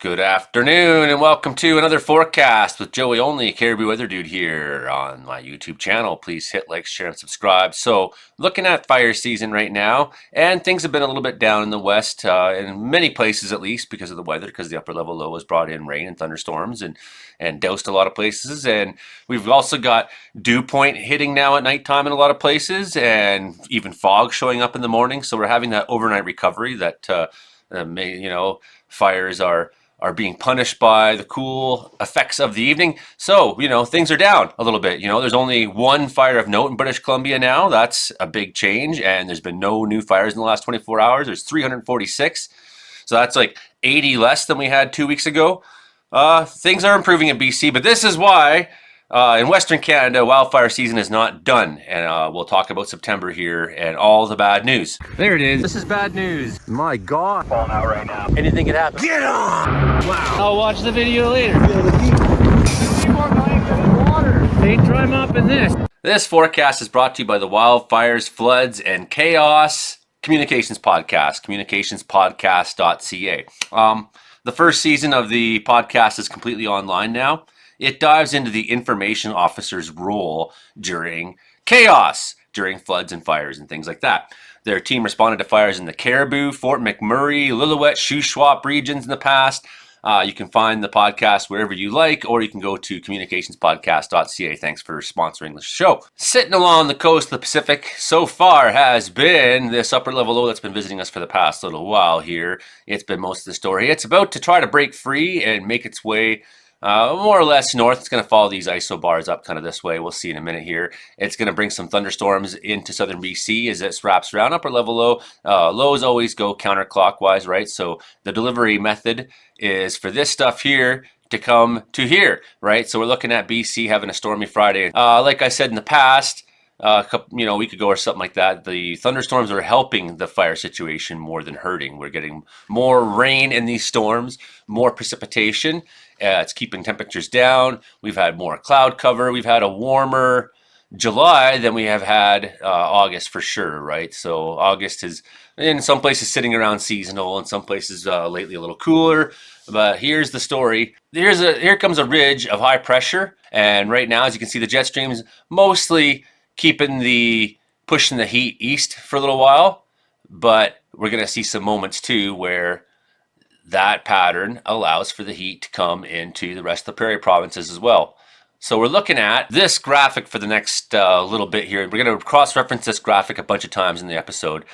Good afternoon and welcome to another forecast with Joey Only, Caribou Weather Dude here on my YouTube channel. Please hit like, share, and subscribe. So looking at fire season right now, and things have been a little bit down in the west, in many places at least because of the weather, because the upper level low has brought in rain and thunderstorms and doused a lot of places. And we've also got dew point hitting now at nighttime in a lot of places and even fog showing up in the morning. So we're having that overnight recovery that fires are being punished by the cool effects of the evening. So, things are down a little bit. There's only one fire of note in British Columbia now. That's a big change. And there's been no new fires in the last 24 hours. There's 346. So that's like 80 less than we had 2 weeks ago. Things are improving in BC, but this is why in Western Canada, wildfire season is not done. And we'll talk about September here and all the bad news. There it is. This is bad news. My God. Falling out right now. Anything could happen. Get on! Wow. I'll watch the video later. Ain't dry mopping this. This forecast is brought to you by the Wildfires, Floods, and Chaos Communications Podcast, communicationspodcast.ca. The first season of the podcast is completely online now. It dives into the information officer's role during chaos, during floods and fires and things like that. Their team responded to fires in the Caribou, Fort McMurray, Lillooet, Shuswap regions in the past. You can find the podcast wherever you like, or you can go to communicationspodcast.ca. Thanks for sponsoring the show. Sitting along the coast of the Pacific so far has been this upper level low that's been visiting us for the past little while here. It's been most of the story. It's about to try to break free and make its way more or less north. It's going to follow these isobars up kind of this way. We'll see in a minute here. It's going to bring some thunderstorms into southern BC as it wraps around upper level low. Lows always go counterclockwise, right? So the delivery method is for this stuff here to come to here, right? So we're looking at BC having a stormy Friday. Like I said in the past, a week ago or something like that, the thunderstorms are helping the fire situation more than hurting. We're getting more rain in these storms, more precipitation. It's keeping temperatures down. We've had more cloud cover. We've had a warmer July than we have had August for sure, right? So August is in some places sitting around seasonal, in some places lately a little cooler. But here's the story. Here comes a ridge of high pressure, and right now, as you can see, the jet streams mostly pushing the heat east for a little while. But we're going to see some moments too where that pattern allows for the heat to come into the rest of the prairie provinces as well. So we're looking at this graphic for the next little bit here. We're going to cross-reference this graphic a bunch of times in the episode.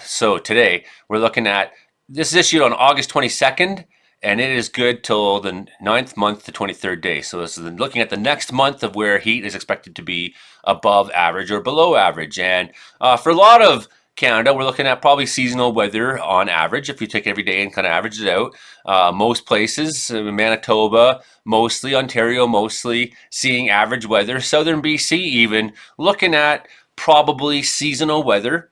So today we're looking at, this is issued on August 22nd, and it is good till the 9th month to 23rd day. So this is looking at the next month of where heat is expected to be above average or below average. And for a lot of Canada, we're looking at probably seasonal weather on average, if you take every day and kind of average it out. Most places, Manitoba, mostly, Ontario, mostly seeing average weather. Southern BC even looking at probably seasonal weather.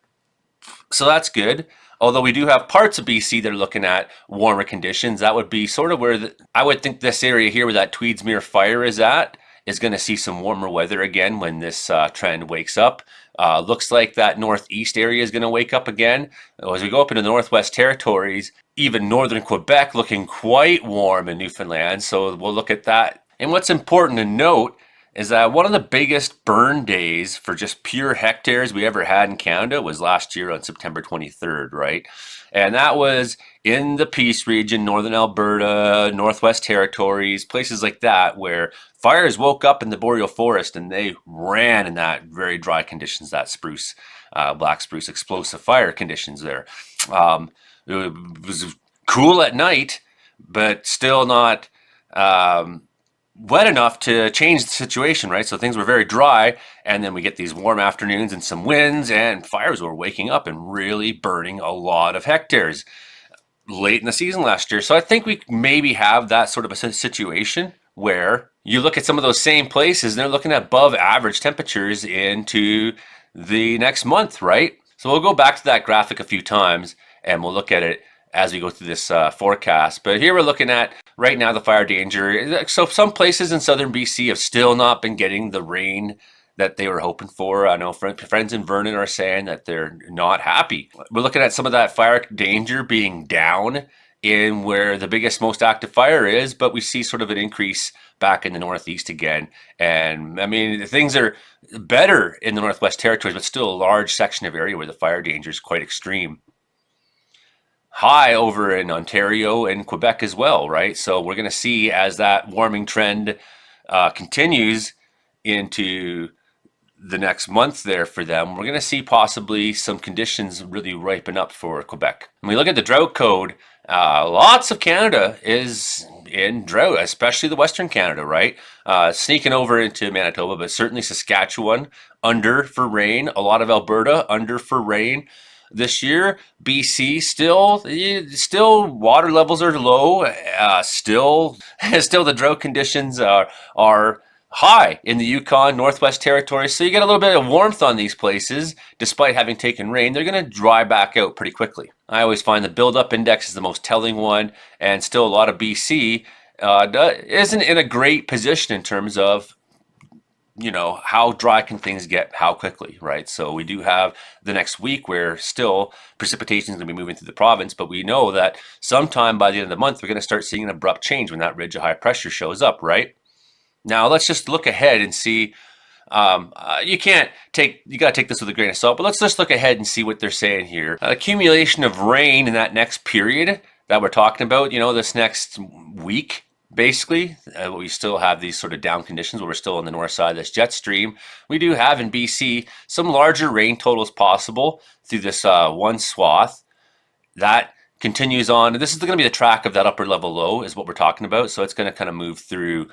So that's good. Although we do have parts of BC that are looking at warmer conditions. That would be sort of where I would think this area here where that Tweedsmuir fire is at is going to see some warmer weather again when this trend wakes up. Looks like that northeast area is going to wake up again. As we go up into the Northwest Territories, even northern Quebec looking quite warm in Newfoundland. So we'll look at that. And what's important to note is that one of the biggest burn days for just pure hectares we ever had in Canada was last year on September 23rd, right? And that was in the Peace region, northern Alberta, Northwest Territories, places like that, where fires woke up in the boreal forest and they ran in that very dry conditions, that spruce, black spruce explosive fire conditions there. It was cool at night, but still not wet enough to change the situation, right? So things were very dry, and then we get these warm afternoons and some winds, and fires were waking up and really burning a lot of hectares late in the season last year. So I think we maybe have that sort of a situation where you look at some of those same places and they're looking at above average temperatures into the next month, right? So we'll go back to that graphic a few times and we'll look at it as we go through this forecast. But here we're looking at right now the fire danger. So some places in southern BC have still not been getting the rain that they were hoping for. I know friends in Vernon are saying that they're not happy. We're looking at some of that fire danger being down in where the biggest, most active fire is, but we see sort of an increase back in the Northeast again. And I mean, things are better in the Northwest Territories, but still a large section of area where the fire danger is quite extreme. High over in Ontario and Quebec as well, right? So we're going to see as that warming trend continues into the next month there for them, we're going to see possibly some conditions really ripen up for Quebec. When we look at the drought code, lots of Canada is in drought, especially the Western Canada, right? Sneaking over into Manitoba, but certainly Saskatchewan under for rain. A lot of Alberta under for rain this year. BC still water levels are low. Still the drought conditions are high in the Yukon, Northwest Territories. So you get a little bit of warmth on these places, despite having taken rain. They're going to dry back out pretty quickly. I always find the buildup index is the most telling one, and still a lot of BC isn't in a great position in terms of how dry can things get, how quickly, right? So we do have the next week where still precipitation is going to be moving through the province, but we know that sometime by the end of the month, we're going to start seeing an abrupt change when that ridge of high pressure shows up, right? Now let's just look ahead and see. You got to take this with a grain of salt, but let's just look ahead and see what they're saying here. Accumulation of rain in that next period that we're talking about, this next week, basically, we still have these sort of down conditions where we're still on the north side of this jet stream. We do have in BC some larger rain totals possible through this one swath. That continues on. This is going to be the track of that upper level low is what we're talking about. So it's going to kind of move through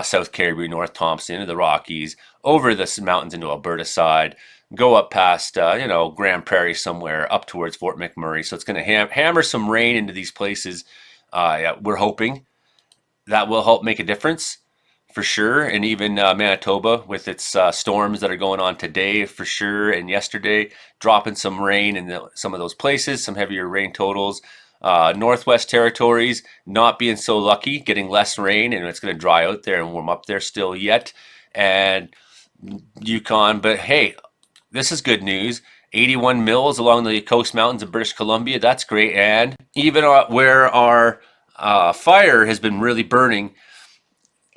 South Caribou, North Thompson, into the Rockies, over the mountains into Alberta side, go up past, Grand Prairie somewhere, up towards Fort McMurray. So it's going to hammer some rain into these places. We're hoping that will help make a difference for sure. And even Manitoba with its storms that are going on today for sure, and yesterday, dropping some rain in some of those places, some heavier rain totals. Northwest Territories not being so lucky, getting less rain, and it's going to dry out there and warm up there still yet. And Yukon, but hey, this is good news. 81 mils along the Coast Mountains of British Columbia. That's great. And even where our fire has been really burning,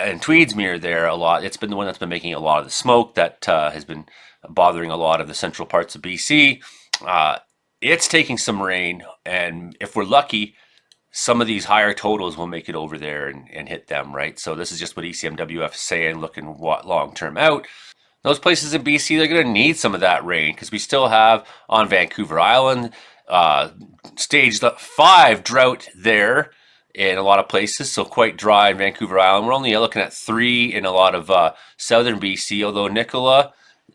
and Tweedsmuir there a lot. It's been the one that's been making a lot of the smoke that has been bothering a lot of the central parts of BC. It's taking some rain, and if we're lucky, some of these higher totals will make it over there and hit them, right? So this is just what ECMWF is saying, looking long-term out. Those places in BC, they're going to need some of that rain because we still have on Vancouver Island stage 5 drought there in a lot of places, so quite dry in Vancouver Island. We're only looking at 3 in a lot of southern BC, although Nicola,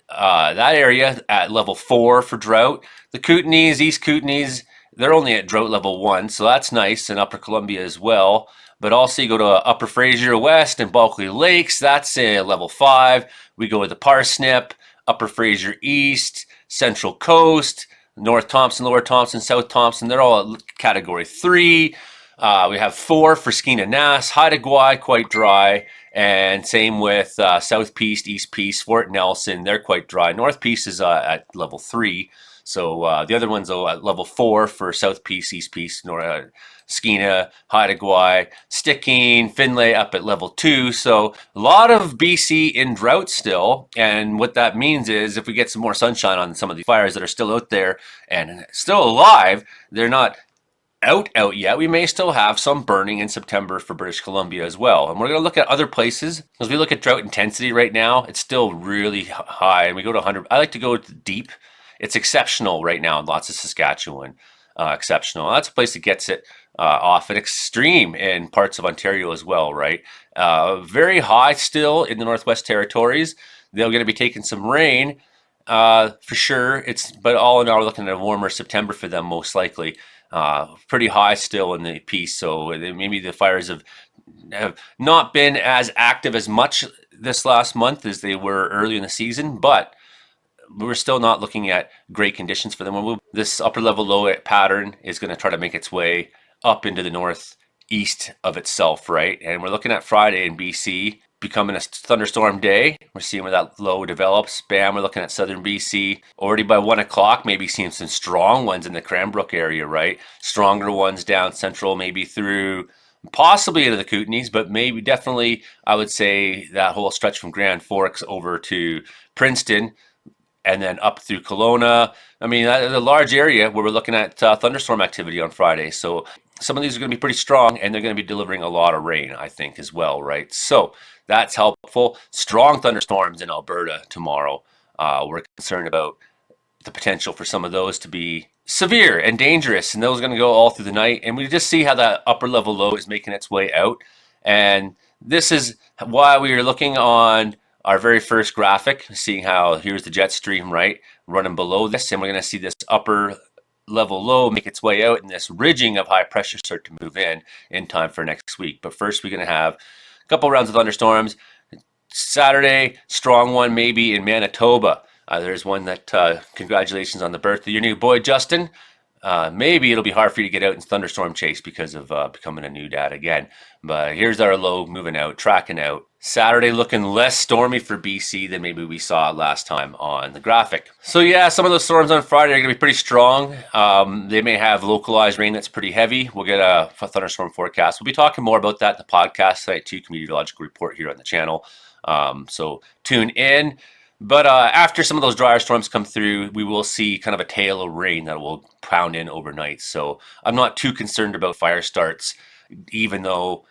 that area at level 4 for drought. The Kootenays, East Kootenays, they're only at drought level 1, so that's nice, and Upper Columbia as well. But also you go to Upper Fraser West and Bulkley Lakes, that's level 5. We go to the Parsnip, Upper Fraser East, Central Coast, North Thompson, Lower Thompson, South Thompson, they're all at category 3. We have 4 for Skeena Nass, Haida Gwaii, quite dry, and same with South Peace, East Peace, Fort Nelson, they're quite dry. North Peace is at level 3, so the other ones are at level 4 for South Peace, East Peace, Skeena, Haida Gwaii, Stikine, Finlay up at level 2. So a lot of BC in drought still, and what that means is if we get some more sunshine on some of the fires that are still out there and still alive, they're not out yet. We may still have some burning in September for British Columbia as well. And we're going to look at other places. As we look at drought intensity right now, it's still really high. And we go to 100. I like to go deep. It's exceptional right now in lots of Saskatchewan. Exceptional. That's a place that gets it off an extreme in parts of Ontario as well, right? Very high still in the Northwest Territories. They're going to be taking some rain for sure. But all in all, we're looking at a warmer September for them most likely. Pretty high still in the piece, so maybe the fires have not been as active as much this last month as they were early in the season, but we're still not looking at great conditions for them. This upper level low pattern is going to try to make its way up into the northeast of itself, right? And we're looking at Friday in BC. becoming a thunderstorm day. We're seeing where that low develops. Bam, we're looking at southern BC. Already by 1 o'clock, maybe seeing some strong ones in the Cranbrook area, right? Stronger ones down central, maybe through possibly into the Kootenays, but maybe definitely, I would say that whole stretch from Grand Forks over to Princeton and then up through Kelowna. I mean, that's a large area where we're looking at thunderstorm activity on Friday. So some of these are going to be pretty strong, and they're going to be delivering a lot of rain, I think, as well, right? So that's helpful. Strong thunderstorms in Alberta tomorrow. We're concerned about the potential for some of those to be severe and dangerous, and those are going to go all through the night. And we just see how that upper level low is making its way out. And this is why we are looking on our very first graphic, seeing how here's the jet stream, right, running below this, and we're going to see this upper level low make its way out and this ridging of high pressure start to move in time for next week. But first, we're going to have a couple rounds of thunderstorms. Saturday, strong one maybe in Manitoba. There's one that, congratulations on the birth of your new boy, Justin. Maybe it'll be hard for you to get out in thunderstorm chase because of becoming a new dad again. But here's our low moving out, tracking out. Saturday looking less stormy for BC than maybe we saw last time on the graphic. So yeah, some of those storms on Friday are going to be pretty strong. They may have localized rain that's pretty heavy. We'll get a thunderstorm forecast. We'll be talking more about that in the podcast tonight too, Meteorological Report here on the channel. So tune in. But after some of those drier storms come through, we will see kind of a tail of rain that will pound in overnight. So I'm not too concerned about fire starts, even though,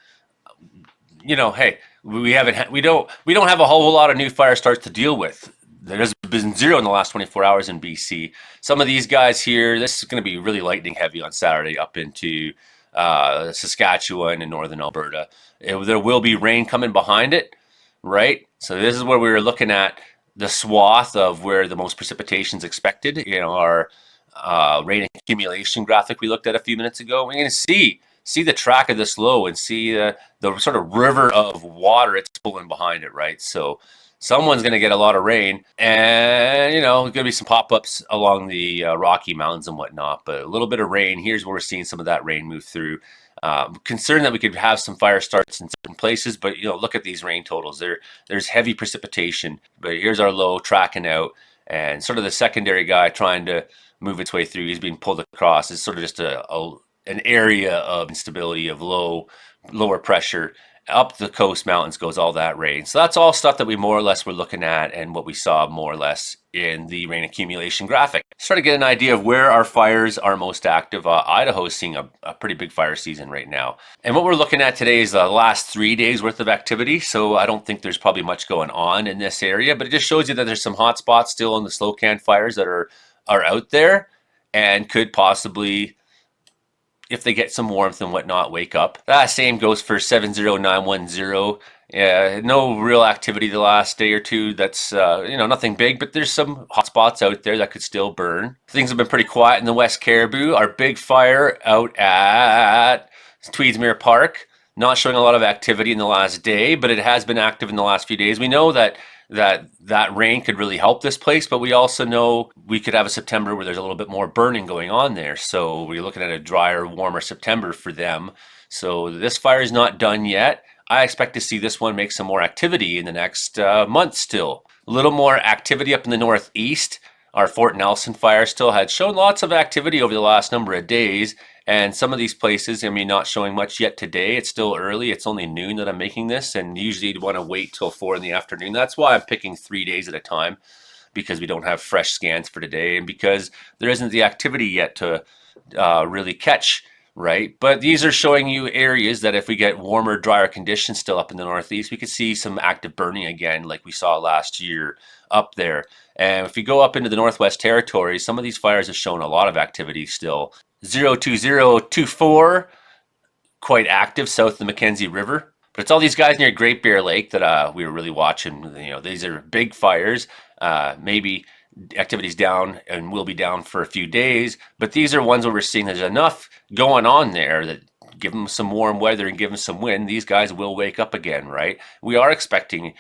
you know, hey, we don't have a whole lot of new fire starts to deal with. There's been zero in the last 24 hours in BC. Some of these guys here, this is going to be really lightning heavy on Saturday up into Saskatchewan and northern Alberta. There will be rain coming behind it, right? So this is where we were looking at the swath of where the most precipitation is expected. You know, our rain accumulation graphic we looked at a few minutes ago. We're going to see the track of this low and see the sort of river of water it's pulling behind it, right? So someone's going to get a lot of rain, and you know, going to be some pop-ups along the Rocky Mountains and whatnot, but a little bit of rain. Here's where we're seeing some of that rain move through. Concerned that we could have some fire starts in certain places, but you know, look at these rain totals. There's heavy precipitation, but here's our low tracking out, and sort of the secondary guy trying to move its way through. He's being pulled across. It's sort of just an area of instability, of lower pressure. Up the coast mountains goes all that rain. So that's all stuff that we more or less were looking at and what we saw more or less in the rain accumulation graphic. Try to get an idea of where our fires are most active. Idaho's seeing a pretty big fire season right now. And what we're looking at today is the last 3 days worth of activity. So I don't think there's probably much going on in this area, but it just shows you that there's some hot spots still in the Slocan fires that are out there and could possibly, if they get some warmth and whatnot, wake up. That same goes for 70910. No real activity the last day or two. That's nothing big, but there's some hot spots out there that could still burn. Things have been pretty quiet in the West Caribou. Our big fire out at Tweedsmuir Park, not showing a lot of activity in the last day, but it has been active in the last few days. We know that rain could really help this place, but we also know we could have a September where there's a little bit more burning going on there. So we're looking at a drier, warmer September for them. So this fire is not done yet. I expect to see this one make some more activity in the next month still. A little more activity up in the northeast. Our Fort Nelson fire still had shown lots of activity over the last number of days. And some of these places, I mean, not showing much yet today. It's still early. It's only noon that I'm making this. And usually you'd want to wait till 4 in the afternoon. That's why I'm picking 3 days at a time, because we don't have fresh scans for today. And because there isn't the activity yet to really catch, right? But these are showing you areas that if we get warmer, drier conditions still up in the northeast, we could see some active burning again like we saw last year up there. And if you go up into the Northwest Territories, some of these fires have shown a lot of activity still. 02024, quite active south of the Mackenzie River. But it's all these guys near Great Bear Lake that we were really watching. You know, these are big fires. Maybe activity's down and will be down for a few days. But these are ones where we're seeing there's enough going on there that give them some warm weather and give them some wind. These guys will wake up again, right? We are expecting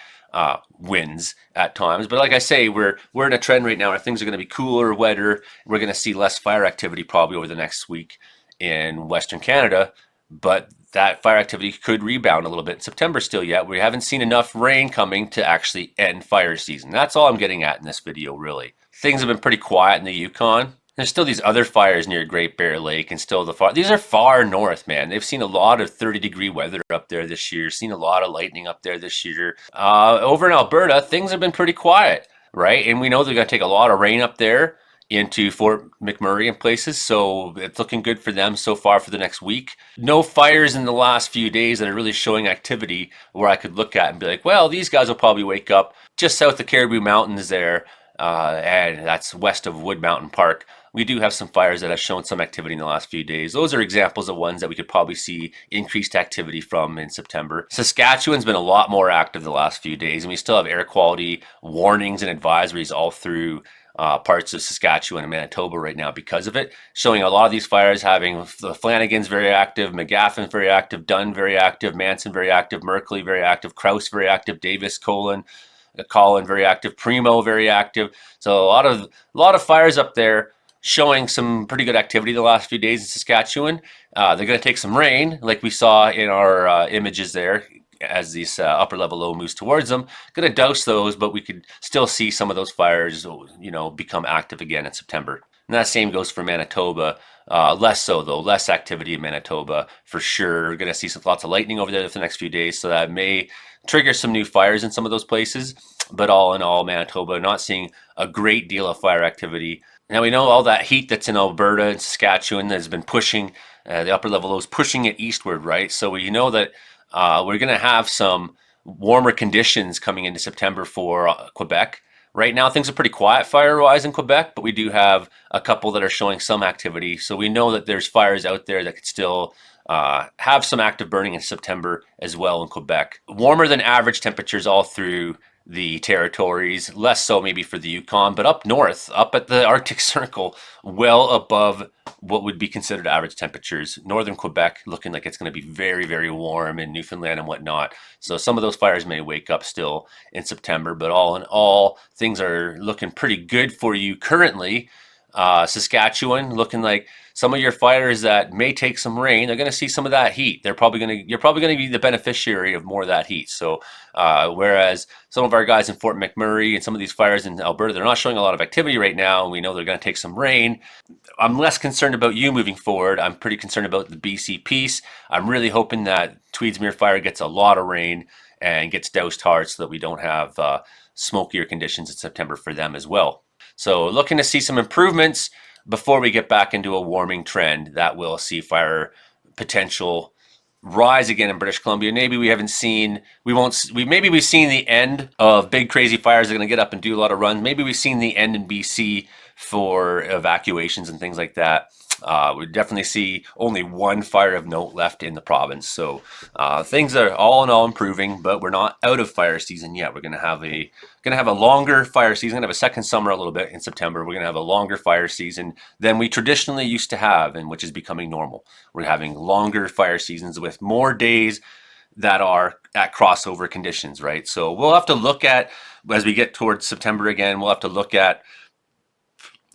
winds at times, but like I say, we're in a trend right now where things are going to be cooler, wetter. We're going to see less fire activity probably over the next week in Western Canada, but that fire activity could rebound a little bit in September still yet. We haven't seen enough rain coming to actually end fire season. That's all I'm getting at in this video, really. Things have been pretty quiet in the Yukon. There's still these other fires near Great Bear Lake and still these are far north, man. They've seen a lot of 30-degree weather up there this year, seen a lot of lightning up there this year. Over in Alberta, things have been pretty quiet, right? And we know they're going to take a lot of rain up there into Fort McMurray and places, so it's looking good for them so far for the next week. No fires in the last few days that are really showing activity where I could look at and be like, well, these guys will probably wake up just south of Caribou Mountains there, and that's west of Wood Mountain Park. We do have some fires that have shown some activity in the last few days. Those are examples of ones that we could probably see increased activity from in September. Saskatchewan's been a lot more active the last few days, and we still have air quality warnings and advisories all through parts of Saskatchewan and Manitoba right now because of it, showing a lot of these fires having the Flanagan's very active, McGaffin very active, Dunn very active, Manson very active, Merkley very active, Krause very active, Davis, Colin very active, Primo very active. So a lot of fires up there showing some pretty good activity the last few days in Saskatchewan. They're going to take some rain like we saw in our images there as these upper level low moves towards them. Going to douse those, but we could still see some of those fires, become active again in September. And that same goes for Manitoba. Less so though, less activity in Manitoba for sure. We're going to see lots of lightning over there for the next few days, so that may trigger some new fires in some of those places. But all in all, Manitoba not seeing a great deal of fire activity. Now we know all that heat that's in Alberta and Saskatchewan has been pushing the upper level lows, pushing it eastward, right? So we know that we're going to have some warmer conditions coming into September for Quebec. Right now, things are pretty quiet fire-wise in Quebec, but we do have a couple that are showing some activity. So we know that there's fires out there that could still have some active burning in September as well in Quebec. Warmer than average temperatures all through the territories, less so maybe for the Yukon, but up north, up at the Arctic Circle, well above what would be considered average temperatures. Northern Quebec looking like it's going to be very, very warm in Newfoundland and whatnot. So some of those fires may wake up still in September, but all in all, things are looking pretty good for you currently. Saskatchewan looking like some of your fires that may take some rain, they're going to see some of that heat. You're probably going to be the beneficiary of more of that heat. So whereas some of our guys in Fort McMurray and some of these fires in Alberta, they're not showing a lot of activity right now, and we know they're going to take some rain. I'm less concerned about you moving forward. I'm pretty concerned about the BC piece. I'm really hoping that Tweedsmuir fire gets a lot of rain and gets doused hard so that we don't have smokier conditions in September for them as well. So looking to see some improvements before we get back into a warming trend that will see fire potential rise again in British Columbia. Maybe we've seen the end of big crazy fires that are going to get up and do a lot of runs. Maybe we've seen the end in BC for evacuations and things like that. We definitely see only one fire of note left in the province. So things are all in all improving, but we're not out of fire season yet. We're going to have a longer fire season. We're going to have a second summer a little bit in September. We're going to have a longer fire season than we traditionally used to have, and which is becoming normal. We're having longer fire seasons with more days that are at crossover conditions, right? So we'll have to look at, as we get towards September again, we'll have to look at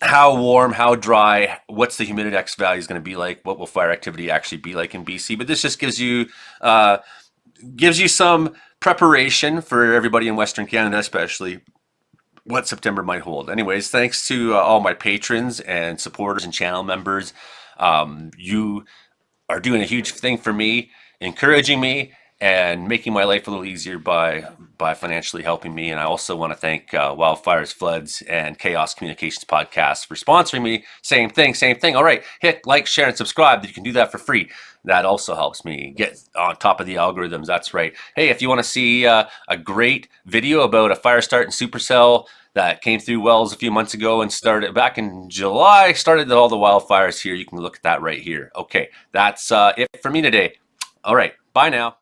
how warm, how dry, what's the humidityx value is going to be like, what will fire activity actually be like in BC. But this just gives you some preparation for everybody in Western Canada, especially what September might hold. Anyways, thanks to all my patrons and supporters and channel members. You are doing a huge thing for me, encouraging me and making my life a little easier by financially helping me. And I also want to thank Wildfires, Floods, and Chaos Communications Podcast for sponsoring me. Same thing. All right, hit like, share, and subscribe. You can do that for free. That also helps me get on top of the algorithms. That's right. Hey, if you want to see a great video about a fire start in Supercell that came through Wells a few months ago and started back in July, started all the wildfires here, you can look at that right here. Okay, that's it for me today. All right, bye now.